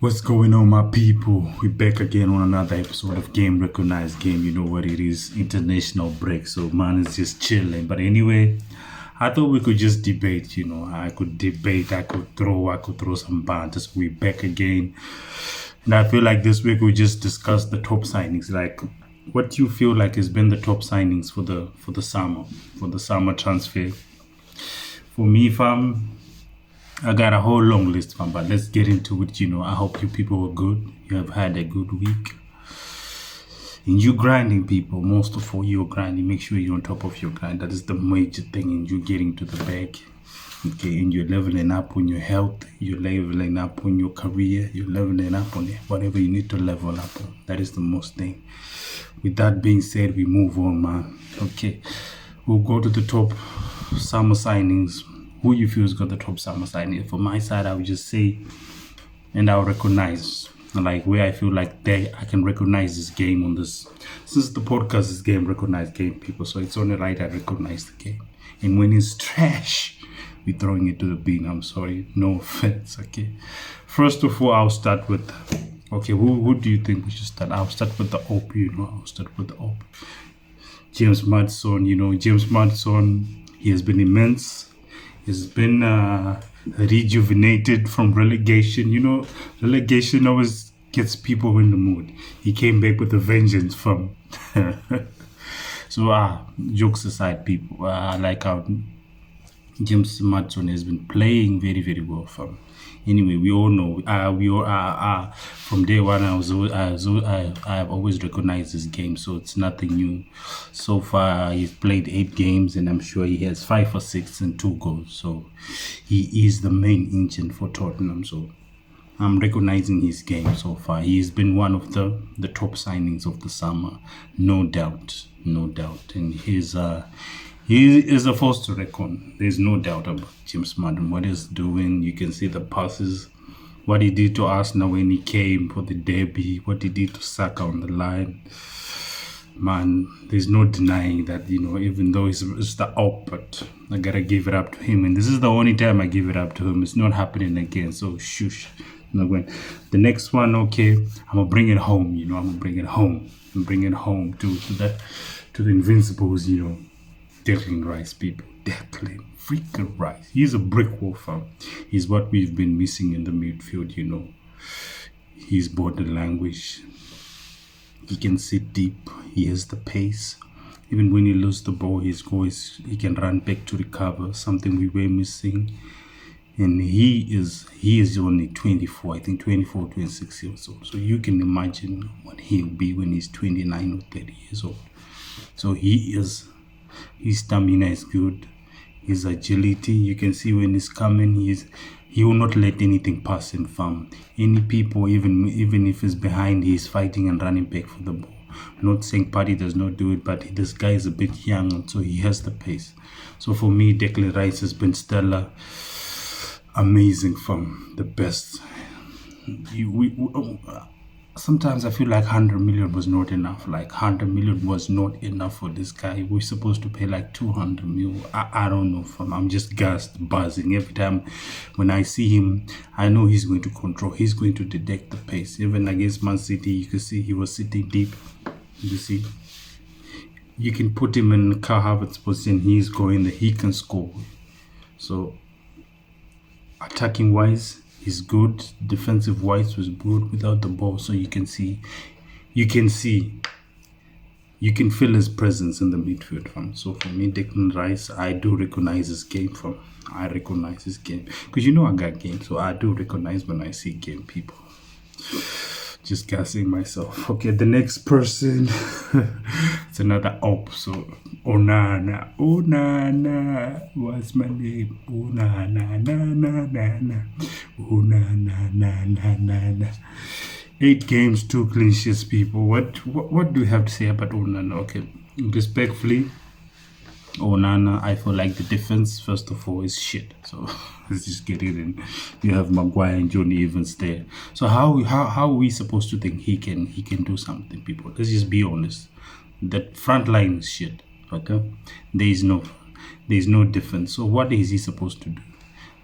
What's going on, my people? We're back again on another episode of Game Recognized Game. You know what it is, international break. So man is just chilling. But anyway, I thought we could just debate. I could debate. I could throw some banters. We're back again, and I feel like this week we just discuss the top signings. Like, what do you feel like has been the top signings for the summer transfer? For me, fam, I got a whole long list, fam, but let's get into it. I hope you people were good. You have had a good week. And you grinding, people. Most of all, you're grinding. Make sure you're on top of your grind. That is the major thing in you getting to the bag. Okay, and you're leveling up on your health. You're leveling up on your career. You're leveling up on whatever you need to level up on. That is the most thing. With that being said, we move on, man. Okay, we'll go to the top summer signings. Who you feel has got the top summer signing? For my side, I would just say, and I'll recognize, like, where I feel like I can recognize this game on this. Since the podcast is Game Recognized Game, people, so it's only right I recognize the game. And when it's trash, we're throwing it to the bin. I'm sorry, no offense, okay? First of all, I'll start with, okay, who do you think we should start? I'll start with the OP, I'll start with the OP. James Maddison, James Maddison, he has been immense. He's been rejuvenated from relegation. Relegation always gets people in the mood. He came back with a vengeance from. So, jokes aside, people, I like how James Maddison has been playing very, very well from. Anyway, we all know. From day one, I've always recognized this game, so it's nothing new. So far, he's played 8 games, and I'm sure he has 5 or 6 and 2 goals. So he is the main engine for Tottenham. So I'm recognizing his game so far. He's been one of the top signings of the summer, no doubt, and he is a force to reckon. There's no doubt about James Maddison. What he's doing, you can see the passes, what he did to Arsenal when he came for the derby, what he did to Saka on the line. Man, there's no denying that, even though it's the up, but I gotta give it up to him. And this is the only time I give it up to him. It's not happening again, so shush. The next one, okay, I'm gonna bring it home, I'm gonna bring it home. I'm bringing it home to the Invincibles, Declan Rice, people. Declan freaking Rice. He's a brick wall, fam. He's what we've been missing in the midfield, He's body language. He can sit deep. He has the pace. Even when he loses the ball, he can run back to recover, something we were missing. And he is only 24, I think 24, 26 years old. So you can imagine what he'll be when he's 29 or 30 years old. So his stamina is good. His agility, you can see when he's coming, he will not let anything pass him from any people, even if he's behind, he's fighting and running back for the ball. I'm not saying Paddy does not do it, but this guy is a bit young, and so he has the pace. So for me, Declan Rice has been stellar, amazing, from the best. Sometimes I feel like 100 million was not enough. Like 100 million was not enough for this guy. We're supposed to pay like 200 mil. I don't know, fam. I'm just buzzing. Every time when I see him, I know he's going to control. He's going to detect the pace. Even against Man City, you can see he was sitting deep. You see, you can put him in Kai Havertz's position. He's going there. He can score. So attacking wise, he's good. Defensive wise was good without the ball. So you can feel his presence in the midfield, fam. So for me, Declan Rice, I do recognize his game, fam. I recognize his game. Because I got game. So I do recognize when I see game, people. Just gassing myself. Okay, the next person, it's another op. So Onana, what's my name? Onana. 8 games, 2 clean sheets, people. What do you have to say about Onana? Okay, respectfully, Onana, I feel like the defense, first of all, is shit. So let's just get it in. You have Maguire and Johnny Evans there. So how are we supposed to think he can do something, people? Let's just be honest. That front line is shit. Okay, there is no defense. So what is he supposed to do?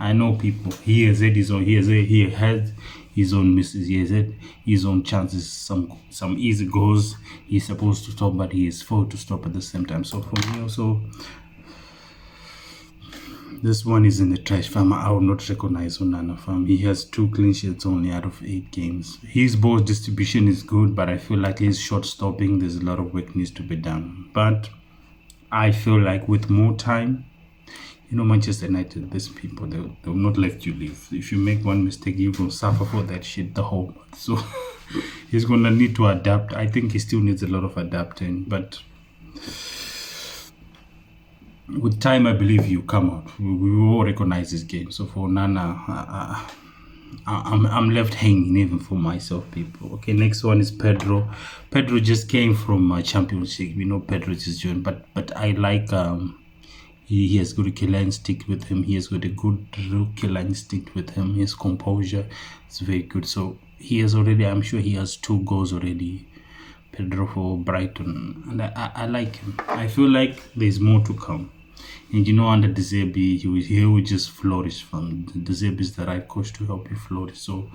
I know, people. He has his own misses. He has had his own chances, some easy goals he's supposed to stop, but he is failed to stop at the same time. So for me also, this one is in the trash, fam. I will not recognize Onana, fam. He has 2 clean sheets only out of 8 games. His ball distribution is good, but I feel like his shot stopping, there's a lot of work needs to be done. But I feel like with more time, Manchester United, these people, they'll not let you live. If you make one mistake, you're going to suffer for that shit the whole month. So he's going to need to adapt. I think he still needs a lot of adapting, but with time, I believe you come out. We all recognize this game. So for Nana, I'm left hanging even for myself, people. Okay, next one is Pedro. Pedro just came from Championship. We know Pedro just joined, but I like he has good killer instinct with him. He has got a good killer instinct with him. His composure is very good. So he has already, I'm sure he has 2 goals already. Pedro for Brighton, and I like him. I feel like there's more to come. And under De Zerbi, he will just flourish. From De Zerbi is the right coach to help you flourish. So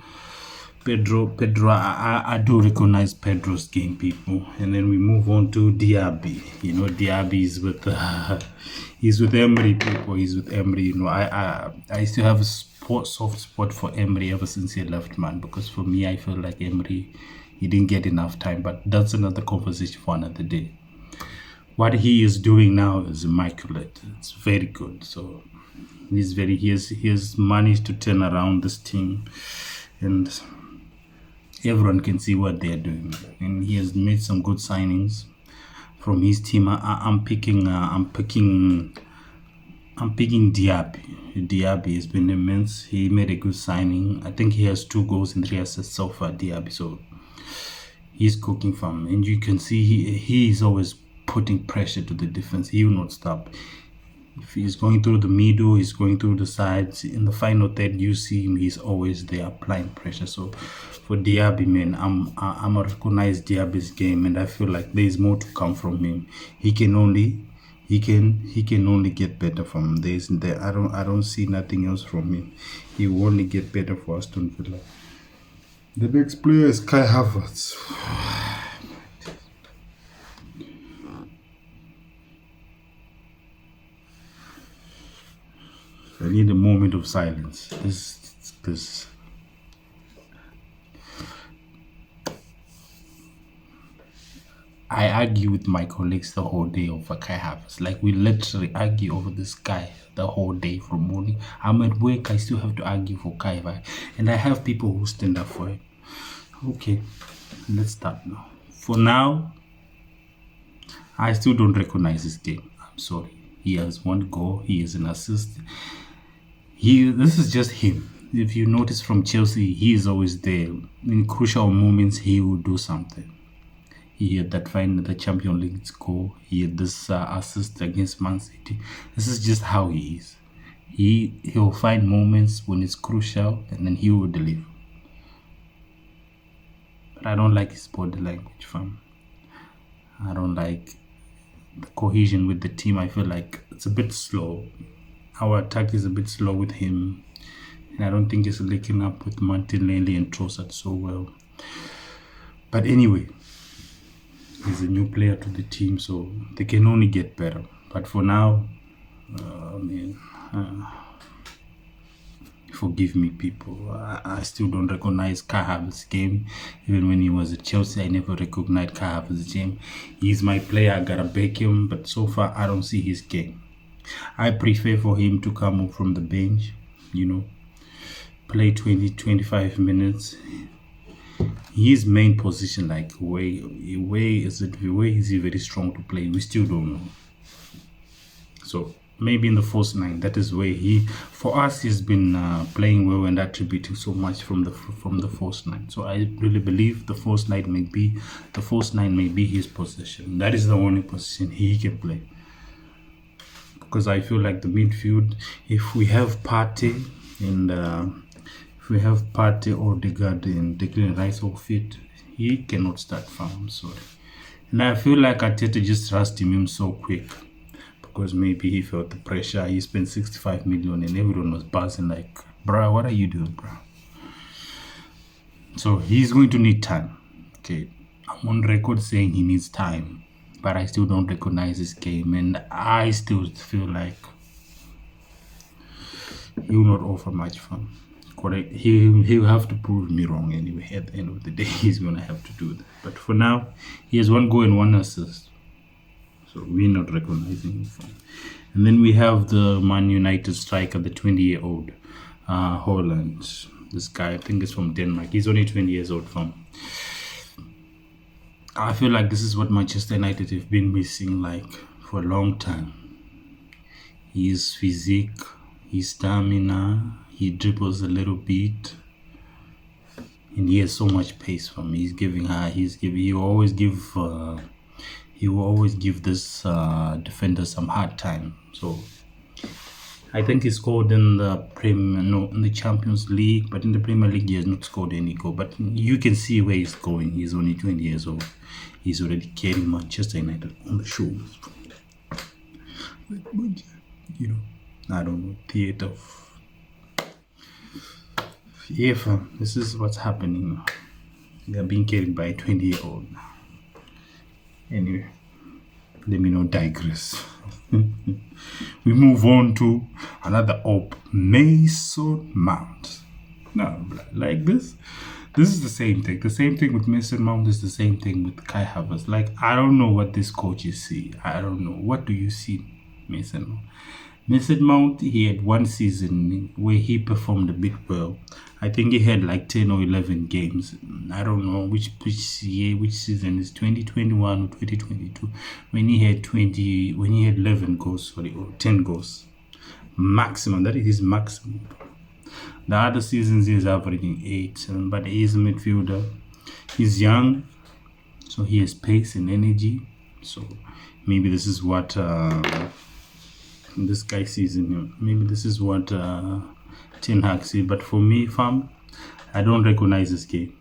Pedro, I do recognize Pedro's game, people. And then we move on to Diaby. Diaby is with he's with Emery, people. He's with Emery. I still have a soft spot for Emery ever since he left, man. Because for me, I feel like Emery, he didn't get enough time. But that's another conversation for another day. What he is doing now is immaculate. It's very good. So he has managed to turn around this team, and everyone can see what they are doing. And he has made some good signings from his team. I'm picking Diaby. Diaby has been immense. He made a good signing. I think he has 2 goals and 3 assists so far, Diaby. So he's cooking for him, and you can see he is always putting pressure to the defense. He will not stop. If he's going through the middle, he's going through the sides. In the final third, you see him. He's always there applying pressure. So for Diaby, man, I'm a recognize Diaby's game, and I feel like there's more to come from him. He can only get better from this. I don't see nothing else from him. He will only get better for Aston Villa. The next player is Kai Havertz. I need a moment of silence. This. I argue with my colleagues the whole day over Kai Havertz. Like, we literally argue over this guy the whole day from morning. I'm at work, I still have to argue for Kai Havertz. And I have people who stand up for it. Okay, let's start now. For now, I still don't recognize his game. I'm sorry. He has 1 goal. He is an assist. This is just him. If you notice from Chelsea, he is always there. In crucial moments, he will do something. He had that the Champions League goal. He had this assist against Man City. This is just how he is. He'll find moments when it's crucial, and then he will deliver. But I don't like his body language, fam. I don't like the cohesion with the team. I feel like it's a bit slow. Our attack is a bit slow with him, and I don't think he's linking up with Martinelli and Trossard so well. But anyway, he's a new player to the team, so they can only get better. But for now, forgive me, people. I still don't recognize Kai Havertz's game. Even when he was at Chelsea, I never recognized Kai Havertz's game. He's my player. I gotta back him, but so far I don't see his game. I prefer for him to come up from the bench, play 20-25 minutes. His main position, like where is he very strong to play? We still don't know. So maybe in the false 9, that is where for us, he's been playing well and attributing so much from the false 9. So I really believe the false 9 may be his position. That is the only position he can play. Because I feel like the midfield, if we have Partey or Odegaard and Declan Rice all fit, he cannot start from. I'm sorry. And I feel like Arteta just rushed him so quick. Because maybe he felt the pressure. He spent 65 million and everyone was buzzing like, bruh, what are you doing, bruh? So he's going to need time. Okay, I'm on record saying he needs time, but I still don't recognize his game, and I still feel like he will not offer much fun. Correct. He'll have to prove me wrong anyway. At the end of the day, he's gonna have to do that. But for now, he has 1 goal and 1 assist. So we're not recognizing him. And then we have the Man United striker, the 20-year-old Holland. This guy, I think, is from Denmark. He's only 20 years old. I feel like this is what Manchester United have been missing like for a long time. His physique, his stamina, he dribbles a little bit, and he has so much pace for me. He will always give this defender some hard time. So I think he scored in the Champions League, but in the Premier League he has not scored any goal. But you can see where he's going. He's only 20 years old. He's already carrying Manchester United on the shoulders. I don't know, theater. Yeah, fam, this is what's happening now. They're being carried by a 20-year-old now. Anyway, let me not digress. We move on to another op, Mason Mount. Now, like this is the same thing. The same thing with Mason Mount is the same thing with Kai Havertz. Like, I don't know what these coaches see. I don't know. What do you see, Mason Mount? Mason Mount, he had 1 season where he performed a bit well. I think he had like 10 or 11 games. I don't know which season is 2021 or 2022 when he had 11 goals, or 10 goals maximum. That is his maximum. The other seasons he is averaging 8, 7, but he is a midfielder. He's young, so he has pace and energy. So maybe this is what this guy sees in him. Maybe this is what Ten Hag sees. But for me, fam, I don't recognize this game.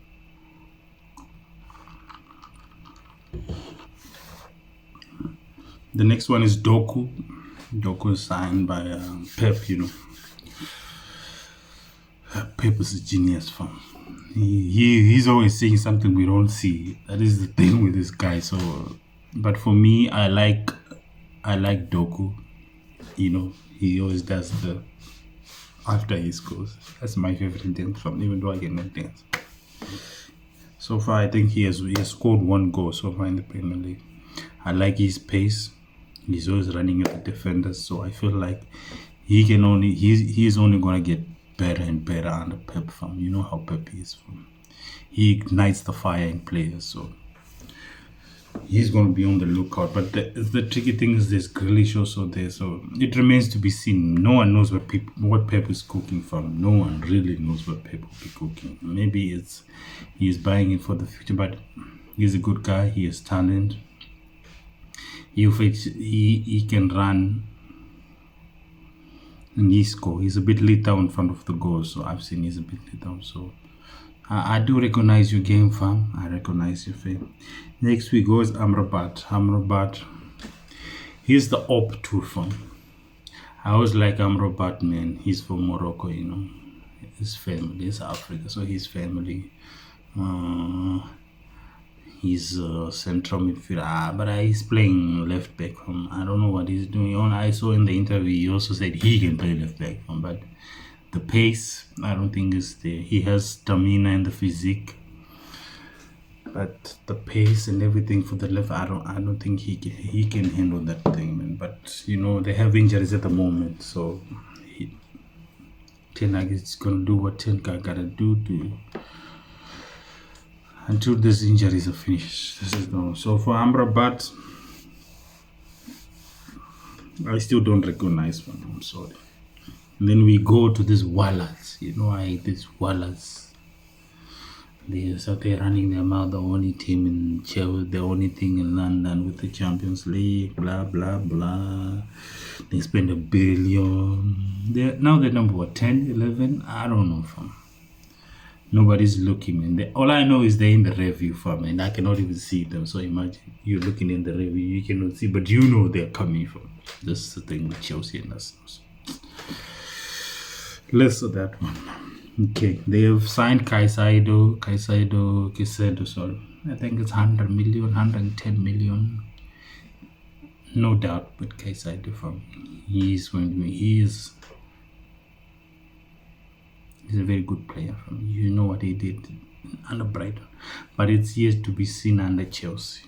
The next one is Doku. Doku is signed by Pep, Pep is a genius, fam. He's always saying something we don't see. That is the thing with this guy. So, but for me, I like Doku. He always does the after he scores. That's my favorite dance from, even though I cannot dance. So far, I think he has scored 1 goal so far in the Premier League. I like his pace. He's always running at the defenders, so I feel like he's only gonna get better and better under Pep. From you know how Pep is. He ignites the fire in players, so he's going to be on the lookout. But the tricky thing is there's Grealish also there, so it remains to be seen. No one knows what Pep is cooking from. No one really knows what Pep will be cooking. Maybe he's buying it for the future, but he's a good guy. He has talent. He can run and he score. He's a bit lethal in front of the goal, so I've seen he's a bit lethal. So I do recognize your game, fam. I recognize your fame. Next we go is Amrabat. Amrabat, he's the op tour, fam. I always like Amrabat, man. He's from Morocco, His family is Africa, so his family. He's central midfielder, but he's playing left back. I don't know what he's doing. I saw in the interview he also said he can play left back, but the pace I don't think is there. He has stamina and the physique, but the pace and everything for the left, I don't think he can handle that thing, man. But they have injuries at the moment, so Ten Hag is gonna do what Ten Hag gotta do until these injuries are finished. This is no. So for Amrabat, I still don't recognize one. I'm sorry. And then we go to these Wallets. I hate these Wallets. They're out there running their mouth, the only team in Chelsea, the only thing in London with the Champions League, blah, blah, blah. They spend $1 billion. Now they're number 10, 11? I don't know, fam. Nobody's looking, man. All I know is they're in the review, fam, and I cannot even see them. So imagine you're looking in the review, you cannot see, but they're coming from. This is the thing with Chelsea and us. Less of that one. Okay, they have signed Caicedo, sorry. I think it's 100 million, 110 million. No doubt with Caicedo from he's going to be he's a very good player from you know what he did under Brighton. But it's yet to be seen under Chelsea.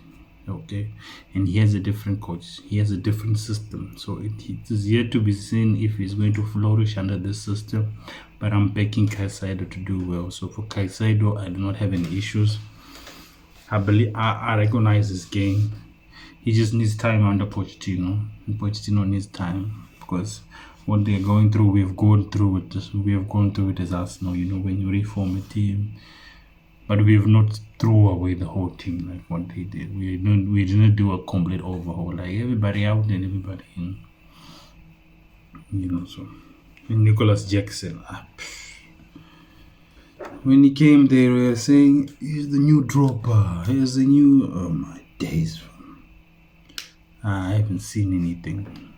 Okay, and he has a different coach, he has a different system, so it is yet to be seen if he's going to flourish under this system. But I'm backing Caicedo to do well. So for Caicedo, I do not have any issues. I recognize his game. He just needs time under Pochettino, and Pochettino needs time because what they're going through, we've gone through it. We have gone through it as Arsenal. You know, when you reform a team, but we have not throw away the whole team like what they did. We didn't do a complete overhaul, like everybody out and everybody in. You know, so Nicholas Jackson, when he came there, we were saying he's the new dropper. He's the new. Oh my days! I haven't seen anything.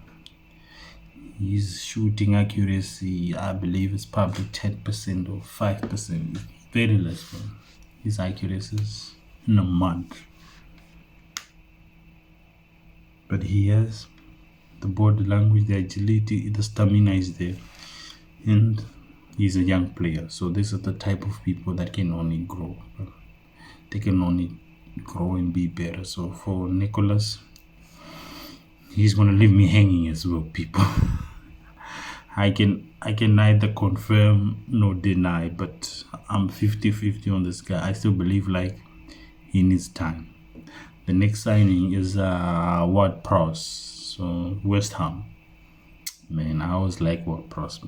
His shooting accuracy, I believe, is probably 10% or 5%. Very less from his accuracies in a month. But he has the body language, the agility, the stamina is there. And he's a young player. So these are the type of people that can only grow. They can only grow and be better. So for Nicholas, he's gonna leave me hanging as well, people. I can neither confirm nor deny, but I'm 50-50 on this guy. I still believe like he needs time. The next signing is Ward-Prowse, so West Ham. Man, I was like Ward-Prowse.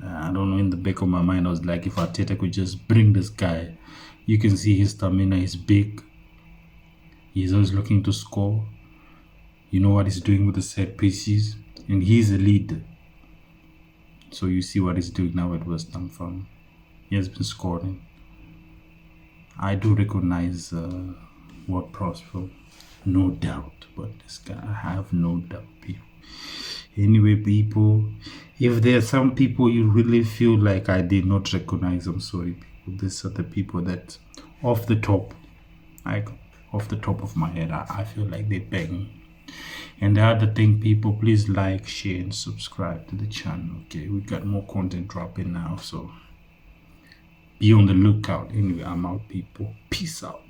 I don't know, in the back of my mind I was like, if Arteta could just bring this guy. You can see his stamina is big. He's always looking to score. You know what he's doing with the set pieces, and he's a leader. So you see what he's doing now at West Ham Farm. He has been scoring. I do recognize Ward-Prowse, no doubt. But this guy, I have no doubt, people. Anyway, people, if there are some people you really feel like I did not recognize, I'm sorry, people. These are the people that, off the top of my head, I feel like they're banging. And the other thing, people, please like, share, and subscribe to the channel. Okay, we got more content dropping now, so be on the lookout. Anyway, I'm out, people. Peace out.